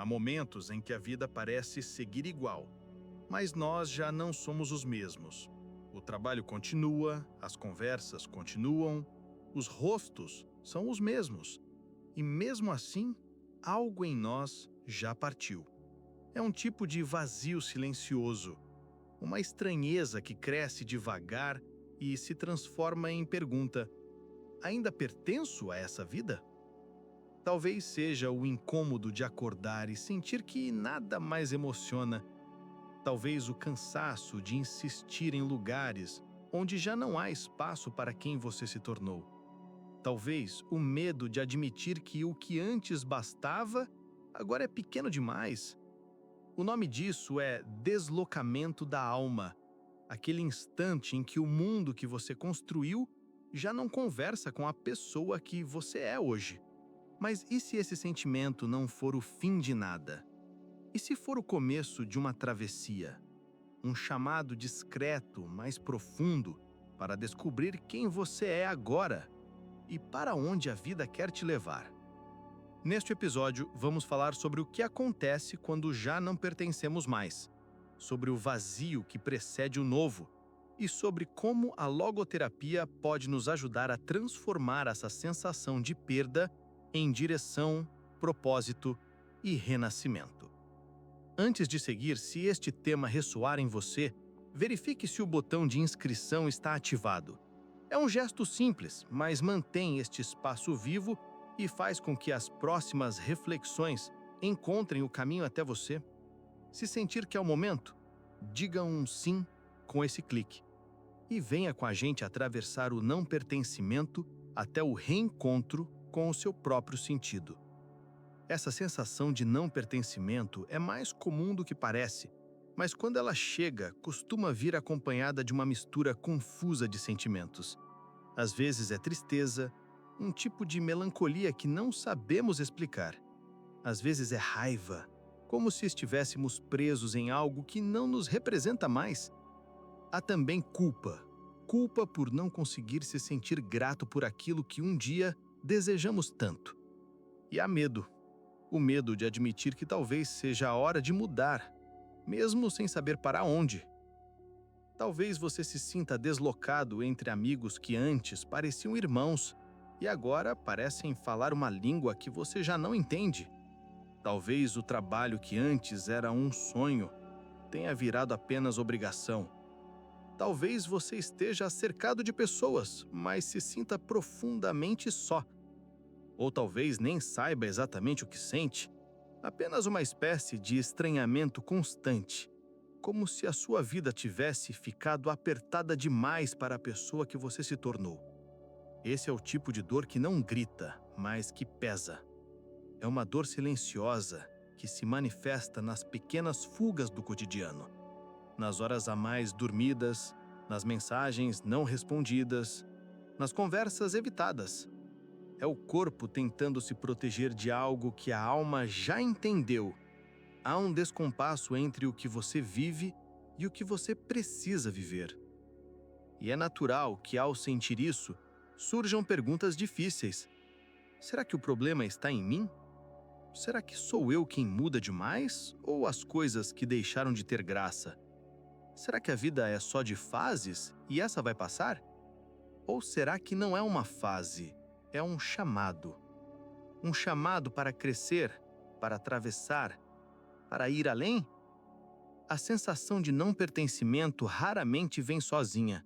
Há momentos em que a vida parece seguir igual, mas nós já não somos os mesmos. O trabalho continua, as conversas continuam, os rostos são os mesmos. E mesmo assim, algo em nós já partiu. É um tipo de vazio silencioso, uma estranheza que cresce devagar e se transforma em pergunta: ainda pertenço a essa vida? Talvez seja o incômodo de acordar e sentir que nada mais emociona. Talvez o cansaço de insistir em lugares onde já não há espaço para quem você se tornou. Talvez o medo de admitir que o que antes bastava agora é pequeno demais. O nome disso é deslocamento da alma, aquele instante em que o mundo que você construiu já não conversa com a pessoa que você é hoje. Mas e se esse sentimento não for o fim de nada? E se for o começo de uma travessia? Um chamado discreto, mais profundo, para descobrir quem você é agora e para onde a vida quer te levar. Neste episódio, vamos falar sobre o que acontece quando já não pertencemos mais, sobre o vazio que precede o novo e sobre como a logoterapia pode nos ajudar a transformar essa sensação de perda em direção, propósito e renascimento. Antes de seguir, se este tema ressoar em você, verifique se o botão de inscrição está ativado. É um gesto simples, mas mantém este espaço vivo e faz com que as próximas reflexões encontrem o caminho até você. Se sentir que é o momento, diga um sim com esse clique e venha com a gente atravessar o não pertencimento até o reencontro com o seu próprio sentido. Essa sensação de não pertencimento é mais comum do que parece, mas quando ela chega, costuma vir acompanhada de uma mistura confusa de sentimentos. Às vezes é tristeza, um tipo de melancolia que não sabemos explicar. Às vezes é raiva, como se estivéssemos presos em algo que não nos representa mais. Há também culpa por não conseguir se sentir grato por aquilo que um dia desejamos tanto. E há medo, o medo de admitir que talvez seja a hora de mudar, mesmo sem saber para onde. Talvez você se sinta deslocado entre amigos que antes pareciam irmãos e agora parecem falar uma língua que você já não entende. Talvez o trabalho que antes era um sonho tenha virado apenas obrigação. Talvez você esteja cercado de pessoas, mas se sinta profundamente só. Ou talvez nem saiba exatamente o que sente, apenas uma espécie de estranhamento constante, como se a sua vida tivesse ficado apertada demais para a pessoa que você se tornou. Esse é o tipo de dor que não grita, mas que pesa. É uma dor silenciosa que se manifesta nas pequenas fugas do cotidiano, nas horas a mais dormidas, nas mensagens não respondidas, nas conversas evitadas. É o corpo tentando se proteger de algo que a alma já entendeu. Há um descompasso entre o que você vive e o que você precisa viver. E é natural que, ao sentir isso, surjam perguntas difíceis. Será que o problema está em mim? Será que sou eu quem muda demais ou as coisas que deixaram de ter graça? Será que a vida é só de fases e essa vai passar? Ou será que não é uma fase, é um chamado? Um chamado para crescer, para atravessar, para ir além? A sensação de não pertencimento raramente vem sozinha.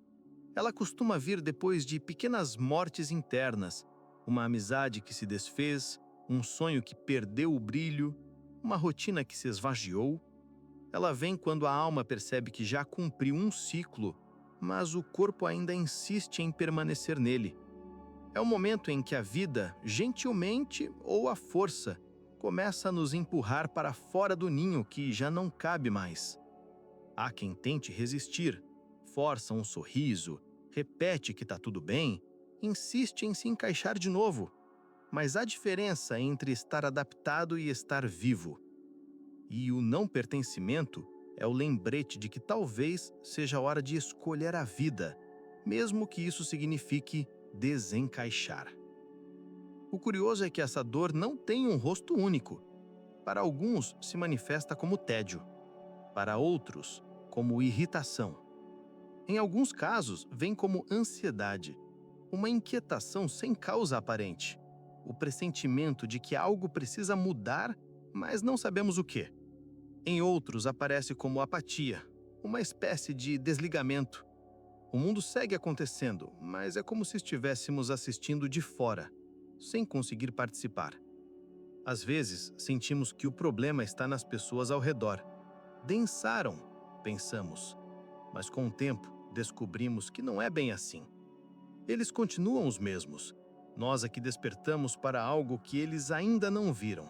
Ela costuma vir depois de pequenas mortes internas, uma amizade que se desfez, um sonho que perdeu o brilho, uma rotina que se esvaziou. Ela vem quando a alma percebe que já cumpriu um ciclo, mas o corpo ainda insiste em permanecer nele. É o momento em que a vida, gentilmente ou à força, começa a nos empurrar para fora do ninho que já não cabe mais. Há quem tente resistir, força um sorriso, repete que está tudo bem, insiste em se encaixar de novo. Mas há diferença entre estar adaptado e estar vivo. E o não pertencimento é o lembrete de que talvez seja a hora de escolher a vida, mesmo que isso signifique desencaixar. O curioso é que essa dor não tem um rosto único. Para alguns, se manifesta como tédio. Para outros, como irritação. Em alguns casos, vem como ansiedade, uma inquietação sem causa aparente, o pressentimento de que algo precisa mudar, mas não sabemos o quê. Em outros, aparece como apatia, uma espécie de desligamento. O mundo segue acontecendo, mas é como se estivéssemos assistindo de fora, sem conseguir participar. Às vezes, sentimos que o problema está nas pessoas ao redor. Densaram, pensamos, mas com o tempo descobrimos que não é bem assim. Eles continuam os mesmos. Nós é que despertamos para algo que eles ainda não viram.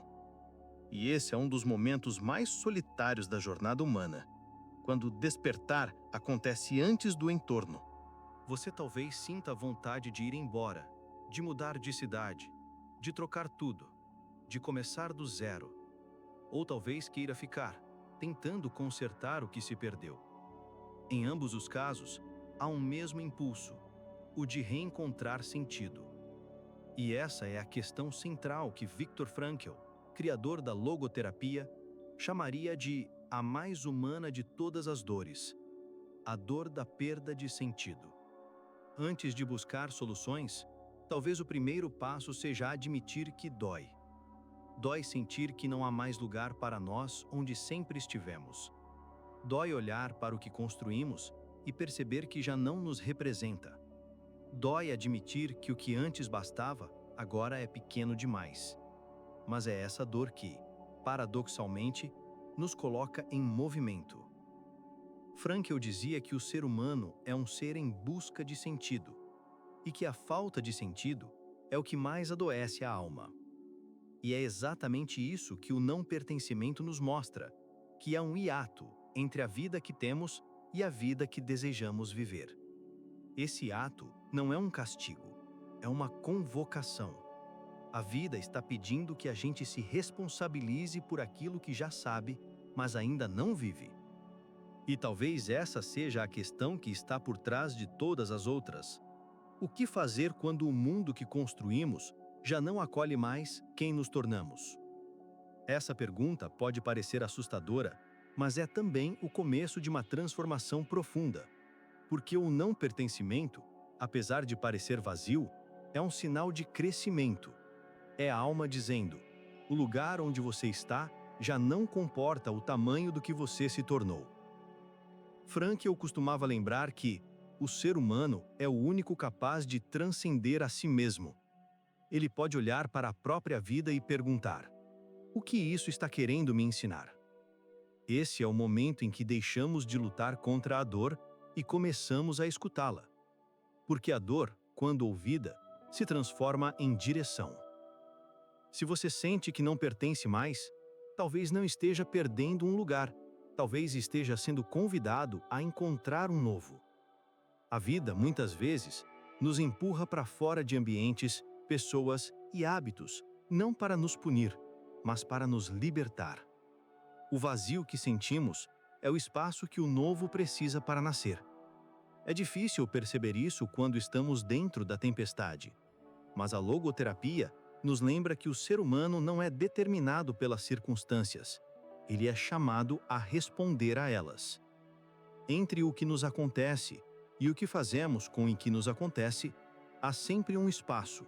E esse é um dos momentos mais solitários da jornada humana, quando o despertar acontece antes do entorno. Você talvez sinta a vontade de ir embora, de mudar de cidade, de trocar tudo, de começar do zero. Ou talvez queira ficar, tentando consertar o que se perdeu. Em ambos os casos, há um mesmo impulso, o de reencontrar sentido. E essa é a questão central que Viktor Frankl, criador da logoterapia, chamaria de a mais humana de todas as dores, a dor da perda de sentido. Antes de buscar soluções, talvez o primeiro passo seja admitir que dói. Dói sentir que não há mais lugar para nós onde sempre estivemos. Dói olhar para o que construímos e perceber que já não nos representa. Dói admitir que o que antes bastava, agora é pequeno demais. Mas é essa dor que, paradoxalmente, nos coloca em movimento. Frankl dizia que o ser humano é um ser em busca de sentido, e que a falta de sentido é o que mais adoece a alma. E é exatamente isso que o não pertencimento nos mostra, que há um hiato entre a vida que temos e a vida que desejamos viver. Esse ato não é um castigo, é uma convocação. A vida está pedindo que a gente se responsabilize por aquilo que já sabe, mas ainda não vive. E talvez essa seja a questão que está por trás de todas as outras. O que fazer quando o mundo que construímos já não acolhe mais quem nos tornamos? Essa pergunta pode parecer assustadora, mas é também o começo de uma transformação profunda. Porque o não pertencimento, apesar de parecer vazio, é um sinal de crescimento. É a alma dizendo: o lugar onde você está já não comporta o tamanho do que você se tornou. Frankl costumava lembrar que o ser humano é o único capaz de transcender a si mesmo. Ele pode olhar para a própria vida e perguntar: o que isso está querendo me ensinar? Esse é o momento em que deixamos de lutar contra a dor e começamos a escutá-la. Porque a dor, quando ouvida, se transforma em direção. Se você sente que não pertence mais, talvez não esteja perdendo um lugar, talvez esteja sendo convidado a encontrar um novo. A vida, muitas vezes, nos empurra para fora de ambientes, pessoas e hábitos, não para nos punir, mas para nos libertar. O vazio que sentimos é o espaço que o novo precisa para nascer. É difícil perceber isso quando estamos dentro da tempestade, mas a logoterapia nos lembra que o ser humano não é determinado pelas circunstâncias, ele é chamado a responder a elas. Entre o que nos acontece e o que fazemos com o que nos acontece, há sempre um espaço,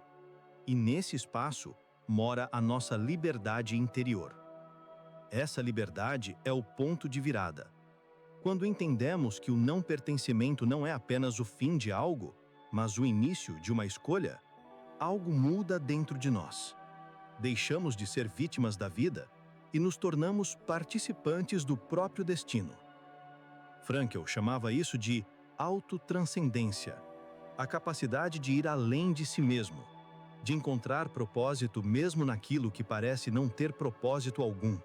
e nesse espaço mora a nossa liberdade interior. Essa liberdade é o ponto de virada. Quando entendemos que o não pertencimento não é apenas o fim de algo, mas o início de uma escolha, algo muda dentro de nós. Deixamos de ser vítimas da vida e nos tornamos participantes do próprio destino. Frankl chamava isso de autotranscendência, a capacidade de ir além de si mesmo, de encontrar propósito mesmo naquilo que parece não ter propósito algum.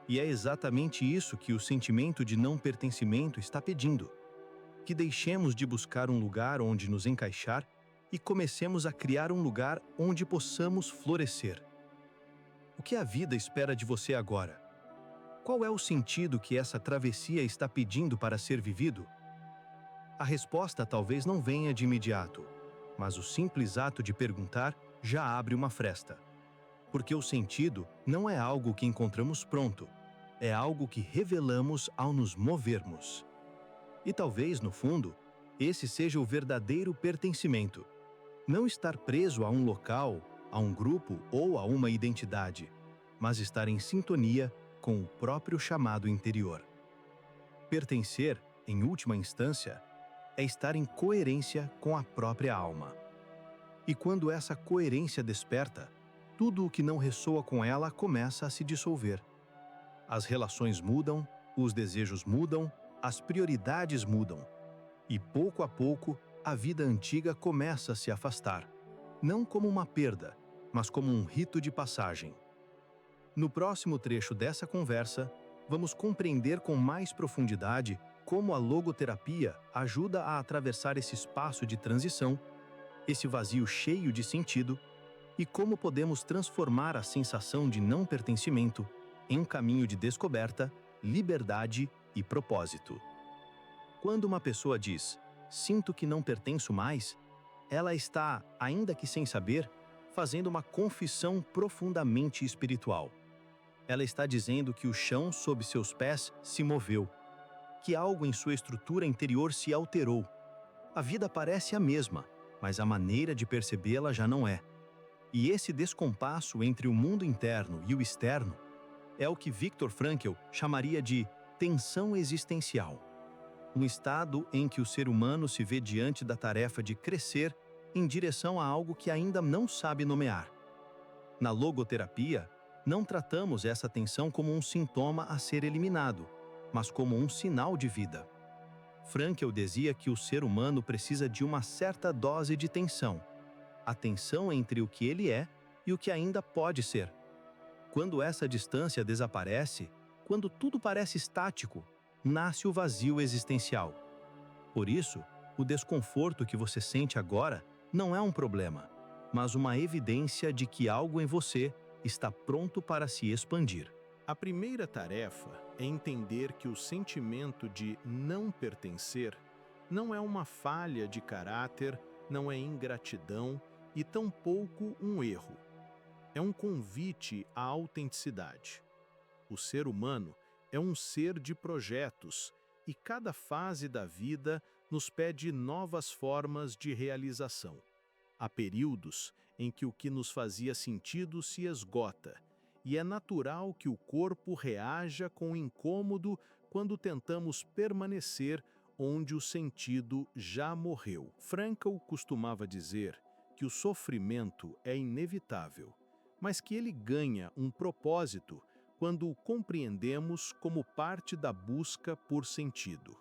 E é exatamente isso que o sentimento de não pertencimento está pedindo: que deixemos de buscar um lugar onde nos encaixar e comecemos a criar um lugar onde possamos florescer. O que a vida espera de você agora? Qual é o sentido que essa travessia está pedindo para ser vivido? A resposta talvez não venha de imediato, mas o simples ato de perguntar já abre uma fresta. Porque o sentido não é algo que encontramos pronto, é algo que revelamos ao nos movermos. E talvez, no fundo, esse seja o verdadeiro pertencimento. Não estar preso a um local, a um grupo ou a uma identidade, mas estar em sintonia com o próprio chamado interior. Pertencer, em última instância, é estar em coerência com a própria alma. E quando essa coerência desperta, tudo o que não ressoa com ela começa a se dissolver. As relações mudam, os desejos mudam, as prioridades mudam. E pouco a pouco, a vida antiga começa a se afastar. Não como uma perda, mas como um rito de passagem. No próximo trecho dessa conversa, vamos compreender com mais profundidade como a logoterapia ajuda a atravessar esse espaço de transição, esse vazio cheio de sentido, e como podemos transformar a sensação de não pertencimento em um caminho de descoberta, liberdade e propósito. Quando uma pessoa diz, "Sinto que não pertenço mais", ela está, ainda que sem saber, fazendo uma confissão profundamente espiritual. Ela está dizendo que o chão sob seus pés se moveu, que algo em sua estrutura interior se alterou. A vida parece a mesma, mas a maneira de percebê-la já não é. E esse descompasso entre o mundo interno e o externo é o que Viktor Frankl chamaria de tensão existencial. Um estado em que o ser humano se vê diante da tarefa de crescer em direção a algo que ainda não sabe nomear. Na logoterapia, não tratamos essa tensão como um sintoma a ser eliminado, mas como um sinal de vida. Frankl dizia que o ser humano precisa de uma certa dose de tensão, a tensão entre o que ele é e o que ainda pode ser. Quando essa distância desaparece, quando tudo parece estático, nasce o vazio existencial. Por isso, o desconforto que você sente agora não é um problema, mas uma evidência de que algo em você está pronto para se expandir. A primeira tarefa é entender que o sentimento de não pertencer não é uma falha de caráter, não é ingratidão e tampouco um erro. É um convite à autenticidade. O ser humano é um ser de projetos e cada fase da vida nos pede novas formas de realização. Há períodos em que o que nos fazia sentido se esgota, e é natural que o corpo reaja com incômodo quando tentamos permanecer onde o sentido já morreu. Frankl costumava dizer que o sofrimento é inevitável, mas que ele ganha um propósito quando o compreendemos como parte da busca por sentido.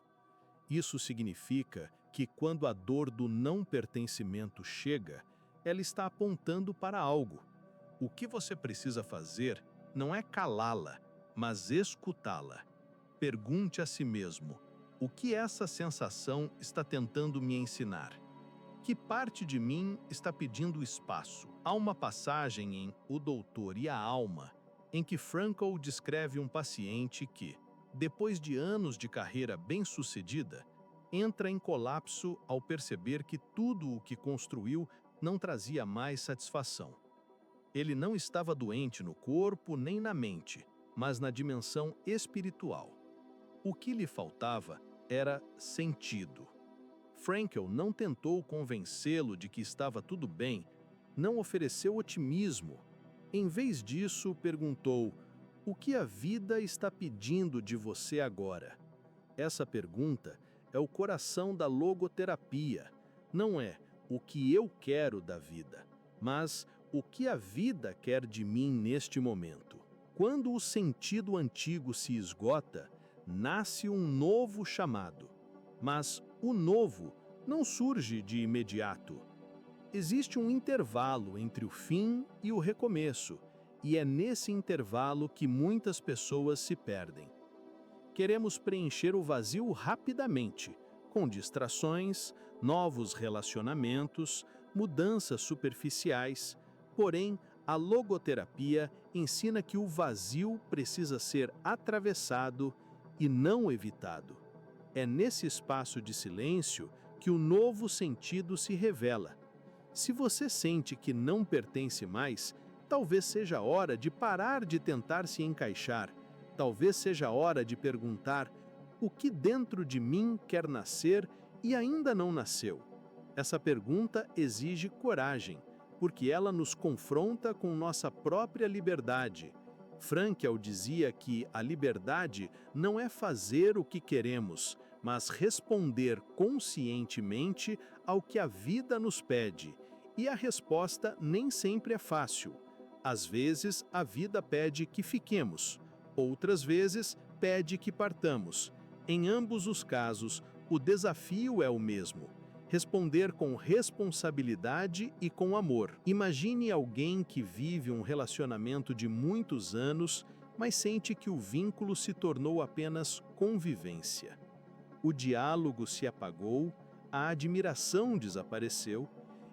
Isso significa que quando a dor do não pertencimento chega, ela está apontando para algo. O que você precisa fazer não é calá-la, mas escutá-la. Pergunte a si mesmo: o que essa sensação está tentando me ensinar? Que parte de mim está pedindo espaço? Há uma passagem em O Doutor e a Alma, em que Frankl descreve um paciente que, depois de anos de carreira bem-sucedida, entra em colapso ao perceber que tudo o que construiu não trazia mais satisfação. Ele não estava doente no corpo nem na mente, mas na dimensão espiritual. O que lhe faltava era sentido. Frankl não tentou convencê-lo de que estava tudo bem, não ofereceu otimismo. Em vez disso, perguntou: o que a vida está pedindo de você agora? Essa pergunta é o coração da logoterapia. Não é o que eu quero da vida, mas o que a vida quer de mim neste momento. Quando o sentido antigo se esgota, nasce um novo chamado. Mas o novo não surge de imediato. Existe um intervalo entre o fim e o recomeço, e é nesse intervalo que muitas pessoas se perdem. Queremos preencher o vazio rapidamente, com distrações, novos relacionamentos, mudanças superficiais. Porém, a logoterapia ensina que o vazio precisa ser atravessado e não evitado. É nesse espaço de silêncio que o novo sentido se revela. Se você sente que não pertence mais, Talvez seja a hora de parar de tentar se encaixar. Talvez seja a hora de perguntar: o que dentro de mim quer nascer e ainda não nasceu? Essa pergunta exige coragem, porque ela nos confronta com nossa própria liberdade. Frankl dizia que a liberdade não é fazer o que queremos, mas responder conscientemente ao que a vida nos pede. E a resposta nem sempre é fácil. Às vezes, a vida pede que fiquemos, outras vezes, pede que partamos. Em ambos os casos, o desafio é o mesmo: responder com responsabilidade e com amor. Imagine alguém que vive um relacionamento de muitos anos, mas sente que o vínculo se tornou apenas convivência. O diálogo se apagou, a admiração desapareceu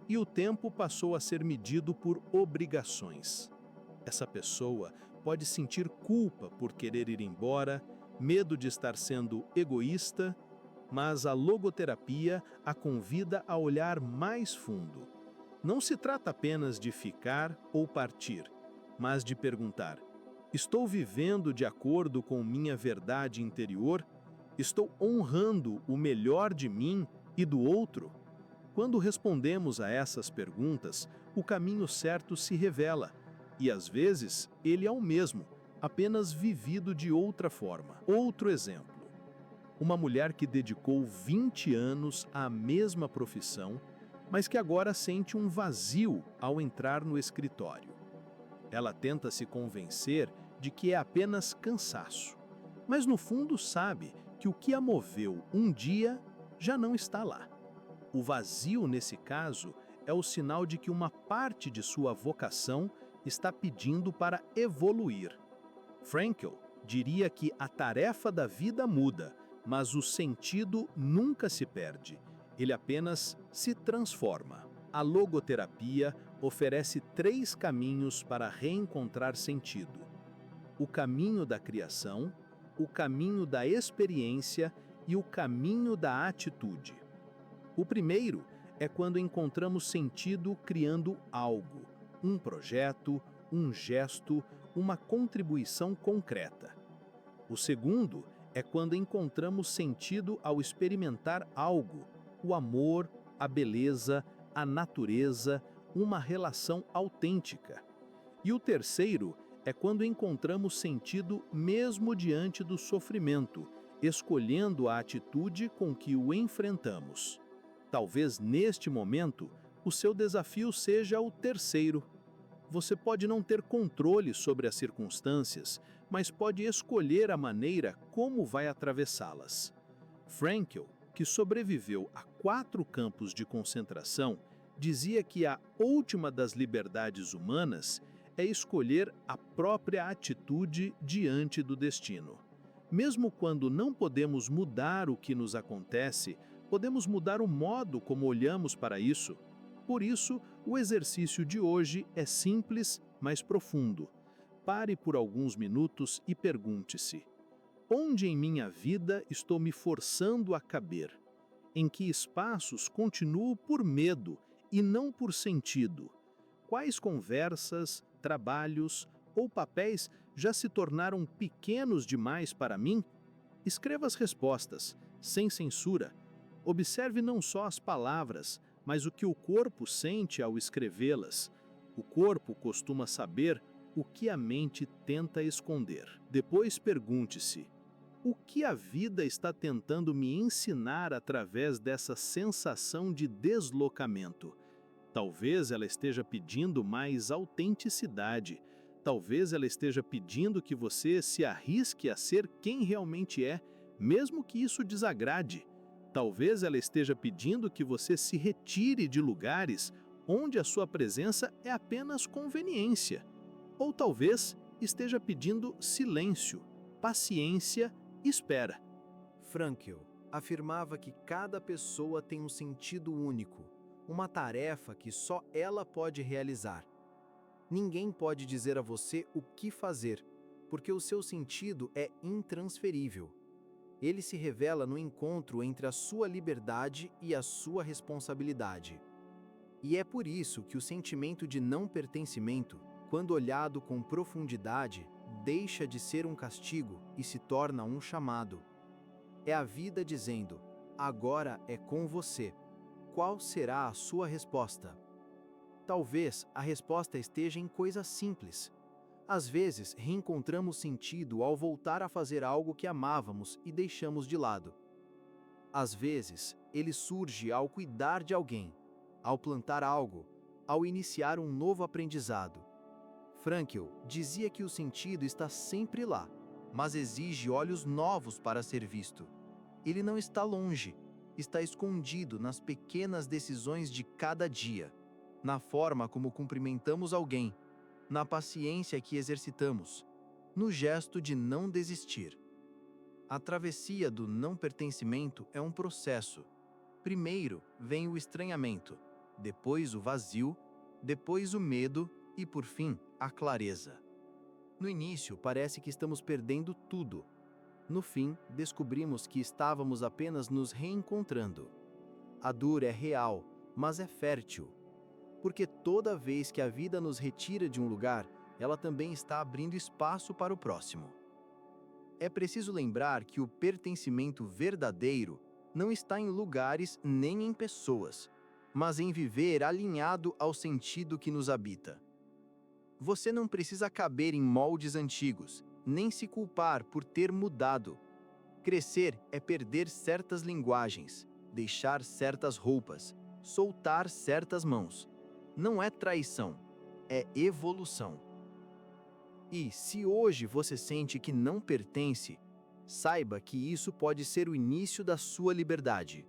e o tempo passou a ser medido por obrigações. Essa pessoa pode sentir culpa por querer ir embora, medo de estar sendo egoísta, mas a logoterapia a convida a olhar mais fundo. Não se trata apenas de ficar ou partir, mas de perguntar: estou vivendo de acordo com minha verdade interior? Estou honrando o melhor de mim e do outro? Quando respondemos a essas perguntas, o caminho certo se revela, e às vezes ele é o mesmo, apenas vivido de outra forma. Outro exemplo: uma mulher que dedicou 20 anos à mesma profissão, mas que agora sente um vazio ao entrar no escritório. Ela tenta se convencer de que é apenas cansaço, mas no fundo sabe que o que a moveu um dia já não está lá. O vazio, nesse caso, é o sinal de que uma parte de sua vocação está pedindo para evoluir. Frankl diria que a tarefa da vida muda, mas o sentido nunca se perde. Ele apenas se transforma. A logoterapia oferece 3 caminhos para reencontrar sentido: o caminho da criação, o caminho da experiência e o caminho da atitude. O primeiro é quando encontramos sentido criando algo, um projeto, um gesto, uma contribuição concreta. O segundo é quando encontramos sentido ao experimentar algo, o amor, a beleza, a natureza, uma relação autêntica. E o terceiro é quando encontramos sentido mesmo diante do sofrimento, escolhendo a atitude com que o enfrentamos. Talvez neste momento o seu desafio seja o terceiro. Você pode não ter controle sobre as circunstâncias, mas pode escolher a maneira como vai atravessá-las. Frankl, que sobreviveu a 4 campos de concentração, dizia que a última das liberdades humanas é escolher a própria atitude diante do destino. Mesmo quando não podemos mudar o que nos acontece, podemos mudar o modo como olhamos para isso. Por isso, o exercício de hoje é simples, mas profundo. Pare por alguns minutos e pergunte-se: onde em minha vida estou me forçando a caber? Em que espaços continuo por medo e não por sentido? Quais conversas, trabalhos ou papéis já se tornaram pequenos demais para mim? Escreva as respostas, sem censura. Observe não só as palavras, mas o que o corpo sente ao escrevê-las. O corpo costuma saber o que a mente tenta esconder. Depois pergunte-se: o que a vida está tentando me ensinar através dessa sensação de deslocamento? Talvez ela esteja pedindo mais autenticidade. Talvez ela esteja pedindo que você se arrisque a ser quem realmente é, mesmo que isso desagrade. Talvez ela esteja pedindo que você se retire de lugares onde a sua presença é apenas conveniência. Ou talvez esteja pedindo silêncio, paciência e espera. Frankl afirmava que cada pessoa tem um sentido único, uma tarefa que só ela pode realizar. Ninguém pode dizer a você o que fazer, porque o seu sentido é intransferível. Ele se revela no encontro entre a sua liberdade e a sua responsabilidade. E é por isso que o sentimento de não pertencimento, quando olhado com profundidade, deixa de ser um castigo e se torna um chamado. É a vida dizendo: agora é com você. Qual será a sua resposta? Talvez a resposta esteja em coisas simples. Às vezes, reencontramos sentido ao voltar a fazer algo que amávamos e deixamos de lado. Às vezes, ele surge ao cuidar de alguém, ao plantar algo, ao iniciar um novo aprendizado. Frankl dizia que o sentido está sempre lá, mas exige olhos novos para ser visto. Ele não está longe, está escondido nas pequenas decisões de cada dia, na forma como cumprimentamos alguém, na paciência que exercitamos, no gesto de não desistir. A travessia do não pertencimento é um processo. Primeiro vem o estranhamento, depois o vazio, depois o medo e, por fim, a clareza. No início, parece que estamos perdendo tudo. No fim, descobrimos que estávamos apenas nos reencontrando. A dor é real, mas é fértil. Porque toda vez que a vida nos retira de um lugar, ela também está abrindo espaço para o próximo. É preciso lembrar que o pertencimento verdadeiro não está em lugares nem em pessoas, mas em viver alinhado ao sentido que nos habita. Você não precisa caber em moldes antigos, nem se culpar por ter mudado. Crescer é perder certas linguagens, deixar certas roupas, soltar certas mãos. Não é traição, é evolução. E se hoje você sente que não pertence, saiba que isso pode ser o início da sua liberdade.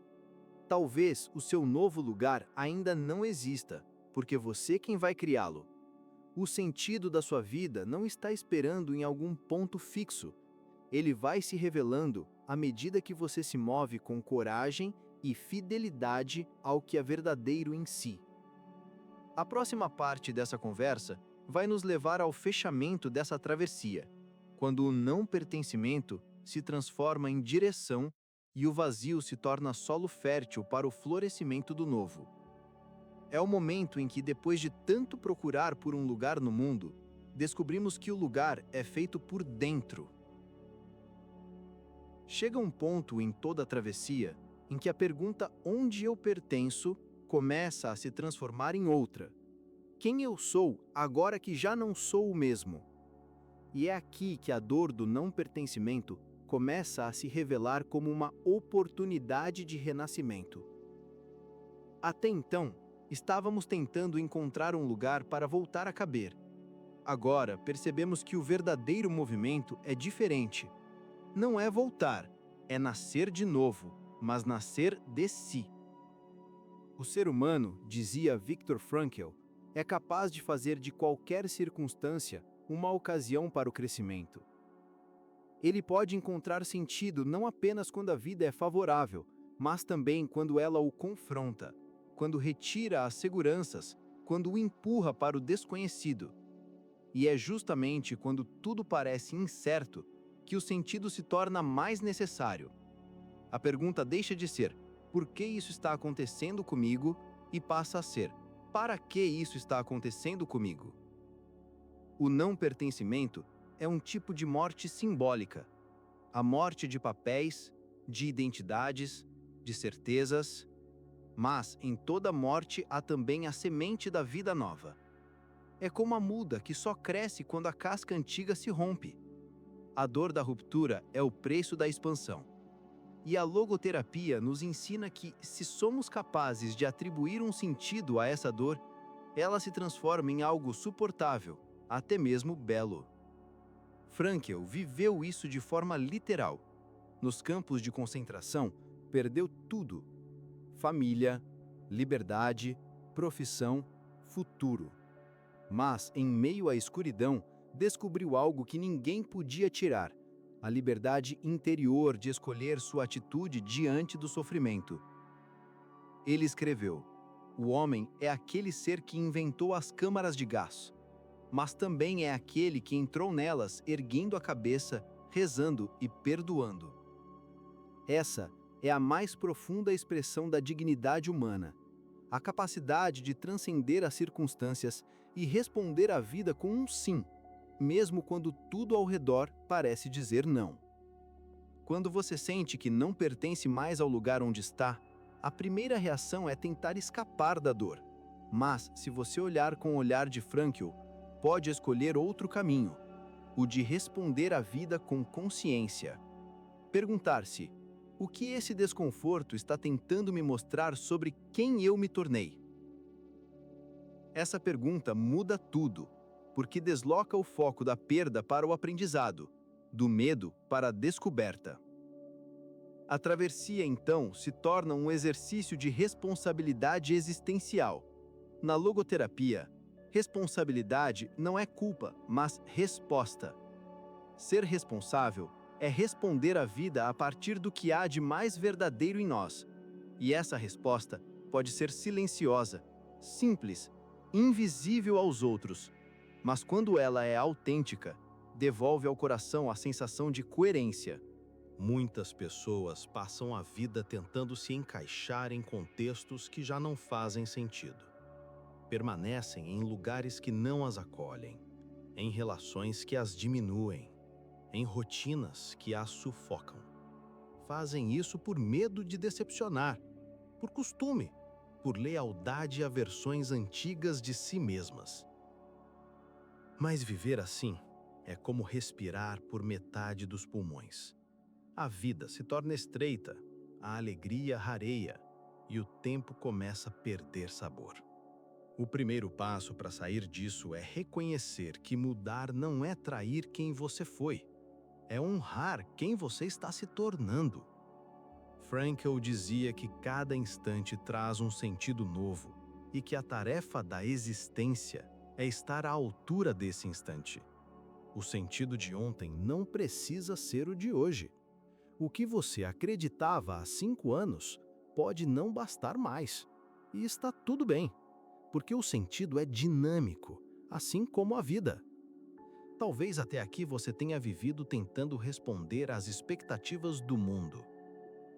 Talvez o seu novo lugar ainda não exista, porque você quem vai criá-lo. O sentido da sua vida não está esperando em algum ponto fixo. Ele vai se revelando à medida que você se move com coragem e fidelidade ao que é verdadeiro em si. A próxima parte dessa conversa vai nos levar ao fechamento dessa travessia, quando o não pertencimento se transforma em direção e o vazio se torna solo fértil para o florescimento do novo. É o momento em que, depois de tanto procurar por um lugar no mundo, descobrimos que o lugar é feito por dentro. Chega um ponto em toda a travessia em que a pergunta onde eu pertenço começa a se transformar em outra. Quem eu sou agora que já não sou o mesmo? E é aqui que a dor do não pertencimento começa a se revelar como uma oportunidade de renascimento. Até então, estávamos tentando encontrar um lugar para voltar a caber. Agora, percebemos que o verdadeiro movimento é diferente. Não é voltar, é nascer de novo, mas nascer de si. O ser humano, dizia Viktor Frankl, é capaz de fazer de qualquer circunstância uma ocasião para o crescimento. Ele pode encontrar sentido não apenas quando a vida é favorável, mas também quando ela o confronta, quando retira as seguranças, quando o empurra para o desconhecido. E é justamente quando tudo parece incerto que o sentido se torna mais necessário. A pergunta deixa de ser: por que isso está acontecendo comigo? E passa a ser: para que isso está acontecendo comigo? O não pertencimento é um tipo de morte simbólica. A morte de papéis, de identidades, de certezas. Mas em toda morte há também a semente da vida nova. É como a muda que só cresce quando a casca antiga se rompe. A dor da ruptura é o preço da expansão. E a logoterapia nos ensina que, se somos capazes de atribuir um sentido a essa dor, ela se transforma em algo suportável, até mesmo belo. Frankl viveu isso de forma literal. Nos campos de concentração, perdeu tudo: família, liberdade, profissão, futuro. Mas, em meio à escuridão, descobriu algo que ninguém podia tirar: a liberdade interior de escolher sua atitude diante do sofrimento. Ele escreveu: o homem é aquele ser que inventou as câmaras de gás, mas também é aquele que entrou nelas erguendo a cabeça, rezando e perdoando. Essa é a mais profunda expressão da dignidade humana. a capacidade de transcender as circunstâncias e responder à vida com um sim, mesmo quando tudo ao redor parece dizer não. Quando você sente que não pertence mais ao lugar onde está, a primeira reação é tentar escapar da dor. Mas, se você olhar com o olhar de Frankl, pode escolher outro caminho, o de responder à vida com consciência. Perguntar-se: o que esse desconforto está tentando me mostrar sobre quem eu me tornei? Essa pergunta muda tudo, porque desloca o foco da perda para o aprendizado, do medo para a descoberta. A travessia, então, se torna um exercício de responsabilidade existencial. Na logoterapia, responsabilidade não é culpa, mas resposta. Ser responsável é responder à vida a partir do que há de mais verdadeiro em nós. E essa resposta pode ser silenciosa, simples, invisível aos outros. Mas quando ela é autêntica, devolve ao coração a sensação de coerência. Muitas pessoas passam a vida tentando se encaixar em contextos que já não fazem sentido. Permanecem em lugares que não as acolhem, em relações que as diminuem, em rotinas que as sufocam. Fazem isso por medo de decepcionar, por costume, por lealdade a versões antigas de si mesmas. Mas viver assim é como respirar por metade dos pulmões. A vida se torna estreita, a alegria rareia e o tempo começa a perder sabor. O primeiro passo para sair disso é reconhecer que mudar não é trair quem você foi, é honrar quem você está se tornando. Frankl dizia que cada instante traz um sentido novo e que a tarefa da existência é estar à altura desse instante. O sentido de ontem não precisa ser o de hoje. O que você acreditava há 5 anos pode não bastar mais. E está tudo bem, porque o sentido é dinâmico, assim como a vida. Talvez até aqui você tenha vivido tentando responder às expectativas do mundo.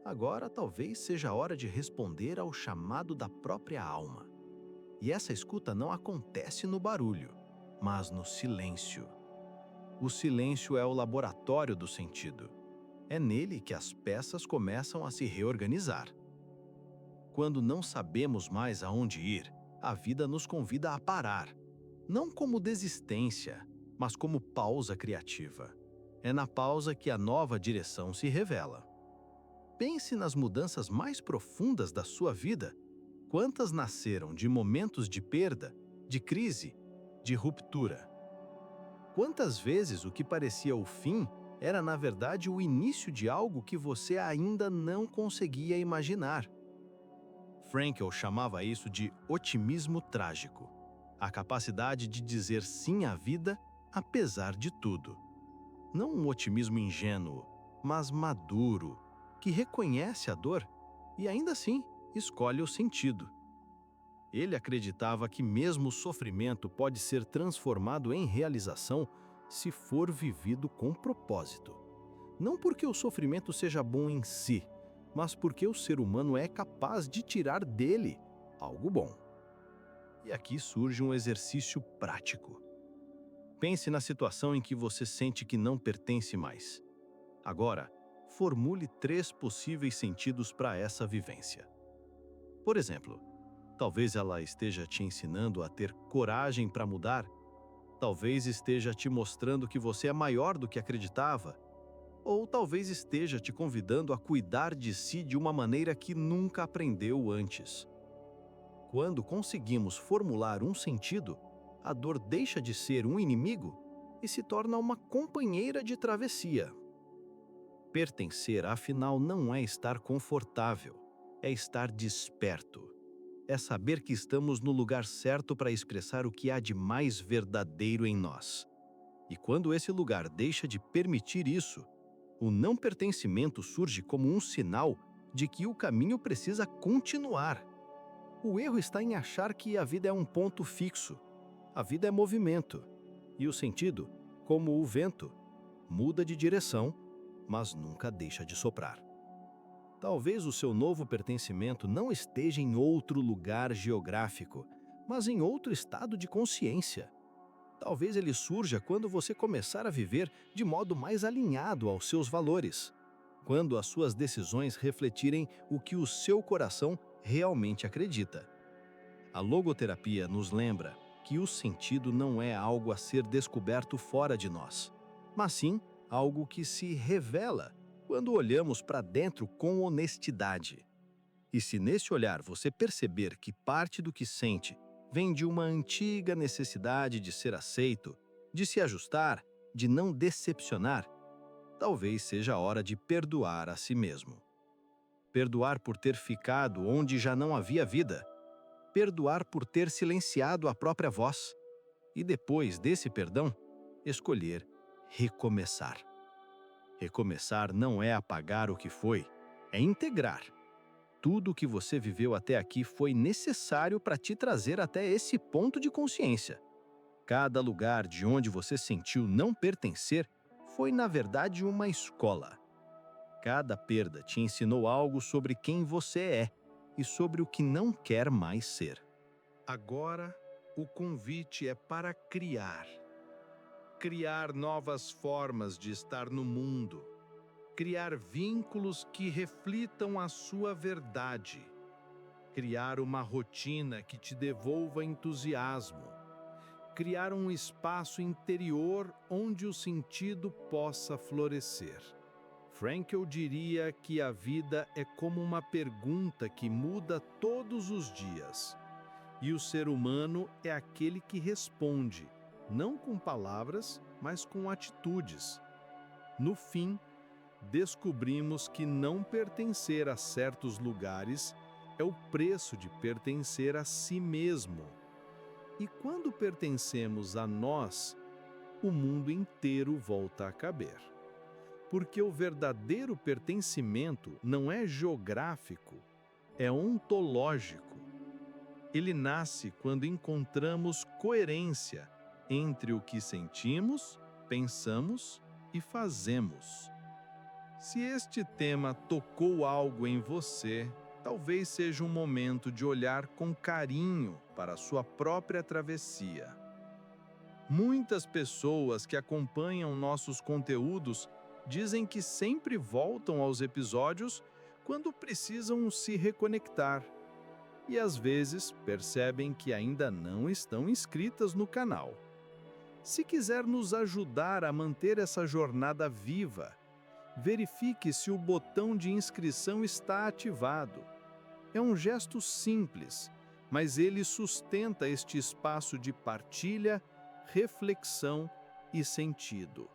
Agora talvez seja a hora de responder ao chamado da própria alma. E essa escuta não acontece no barulho, mas no silêncio. O silêncio é o laboratório do sentido. É nele que as peças começam a se reorganizar. Quando não sabemos mais aonde ir, a vida nos convida a parar. Não como desistência, mas como pausa criativa. É na pausa que a nova direção se revela. Pense nas mudanças mais profundas da sua vida. Quantas nasceram de momentos de perda, de crise, de ruptura? Quantas vezes o que parecia o fim era, na verdade, o início de algo que você ainda não conseguia imaginar? Frankl chamava isso de otimismo trágico, a capacidade de dizer sim à vida apesar de tudo. Não um otimismo ingênuo, mas maduro, que reconhece a dor e ainda assim escolhe o sentido. Ele acreditava que mesmo o sofrimento pode ser transformado em realização se for vivido com propósito. Não porque o sofrimento seja bom em si, mas porque o ser humano é capaz de tirar dele algo bom. E aqui surge um exercício prático. Pense na situação em que você sente que não pertence mais. Agora, formule 3 possíveis sentidos para essa vivência. Por exemplo, talvez ela esteja te ensinando a ter coragem para mudar. Talvez esteja te mostrando que você é maior do que acreditava. Ou talvez esteja te convidando a cuidar de si de uma maneira que nunca aprendeu antes. Quando conseguimos formular um sentido, a dor deixa de ser um inimigo e se torna uma companheira de travessia. Pertencer, afinal, não é estar confortável, é estar desperto. É saber que estamos no lugar certo para expressar o que há de mais verdadeiro em nós. E quando esse lugar deixa de permitir isso, o não pertencimento surge como um sinal de que o caminho precisa continuar. O erro está em achar que a vida é um ponto fixo. A vida é movimento. E o sentido, como o vento, muda de direção, mas nunca deixa de soprar. Talvez o seu novo pertencimento não esteja em outro lugar geográfico, mas em outro estado de consciência. Talvez ele surja quando você começar a viver de modo mais alinhado aos seus valores, quando as suas decisões refletirem o que o seu coração realmente acredita. A logoterapia nos lembra que o sentido não é algo a ser descoberto fora de nós, mas sim algo que se revela quando olhamos para dentro com honestidade. E se nesse olhar você perceber que parte do que sente vem de uma antiga necessidade de ser aceito, de se ajustar, de não decepcionar, talvez seja a hora de perdoar a si mesmo. Perdoar por ter ficado onde já não havia vida. Perdoar por ter silenciado a própria voz. E depois desse perdão, escolher recomeçar. Recomeçar não é apagar o que foi, é integrar. Tudo o que você viveu até aqui foi necessário para te trazer até esse ponto de consciência. Cada lugar de onde você sentiu não pertencer foi, na verdade, uma escola. Cada perda te ensinou algo sobre quem você é e sobre o que não quer mais ser. Agora, o convite é para criar. Criar novas formas de estar no mundo. Criar vínculos que reflitam a sua verdade. Criar uma rotina que te devolva entusiasmo. Criar um espaço interior onde o sentido possa florescer. Frankl diria que a vida é como uma pergunta que muda todos os dias. E o ser humano é aquele que responde, não com palavras, mas com atitudes. No fim, descobrimos que não pertencer a certos lugares é o preço de pertencer a si mesmo. E quando pertencemos a nós, o mundo inteiro volta a caber. Porque o verdadeiro pertencimento não é geográfico, é ontológico. Ele nasce quando encontramos coerência entre o que sentimos, pensamos e fazemos. Se este tema tocou algo em você, talvez seja um momento de olhar com carinho para a sua própria travessia. Muitas pessoas que acompanham nossos conteúdos dizem que sempre voltam aos episódios quando precisam se reconectar. E às vezes percebem que ainda não estão inscritas no canal. Se quiser nos ajudar a manter essa jornada viva, verifique se o botão de inscrição está ativado. É um gesto simples, mas ele sustenta este espaço de partilha, reflexão e sentido.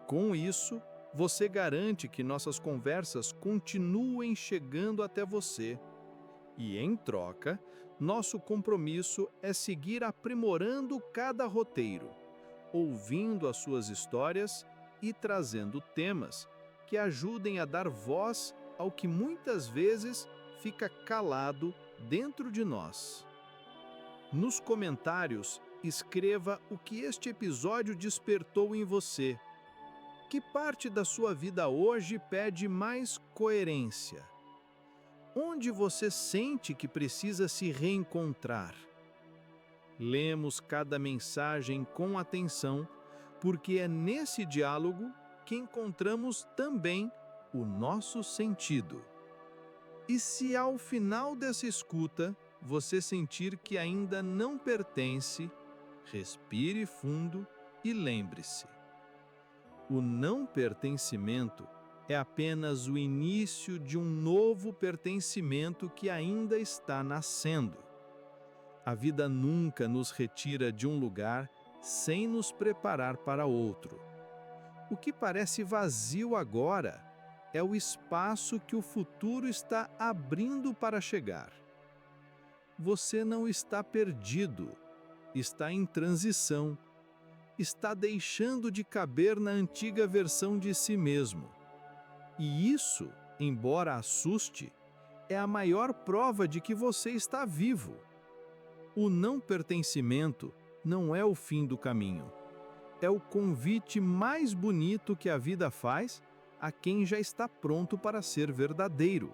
Com isso, você garante que nossas conversas continuem chegando até você. E, em troca, nosso compromisso é seguir aprimorando cada roteiro, ouvindo as suas histórias e trazendo temas que ajudem a dar voz ao que muitas vezes fica calado dentro de nós. Nos comentários, escreva o que este episódio despertou em você. Que parte da sua vida hoje pede mais coerência? Onde você sente que precisa se reencontrar? Lemos cada mensagem com atenção, porque é nesse diálogo que encontramos também o nosso sentido. E se ao final dessa escuta você sentir que ainda não pertence, respire fundo e lembre-se: o não pertencimento é apenas o início de um novo pertencimento que ainda está nascendo. A vida nunca nos retira de um lugar sem nos preparar para outro. O que parece vazio agora é o espaço que o futuro está abrindo para chegar. Você não está perdido, está em transição. Está deixando de caber na antiga versão de si mesmo. E isso, embora assuste, é a maior prova de que você está vivo. O não pertencimento não é o fim do caminho. É o convite mais bonito que a vida faz a quem já está pronto para ser verdadeiro.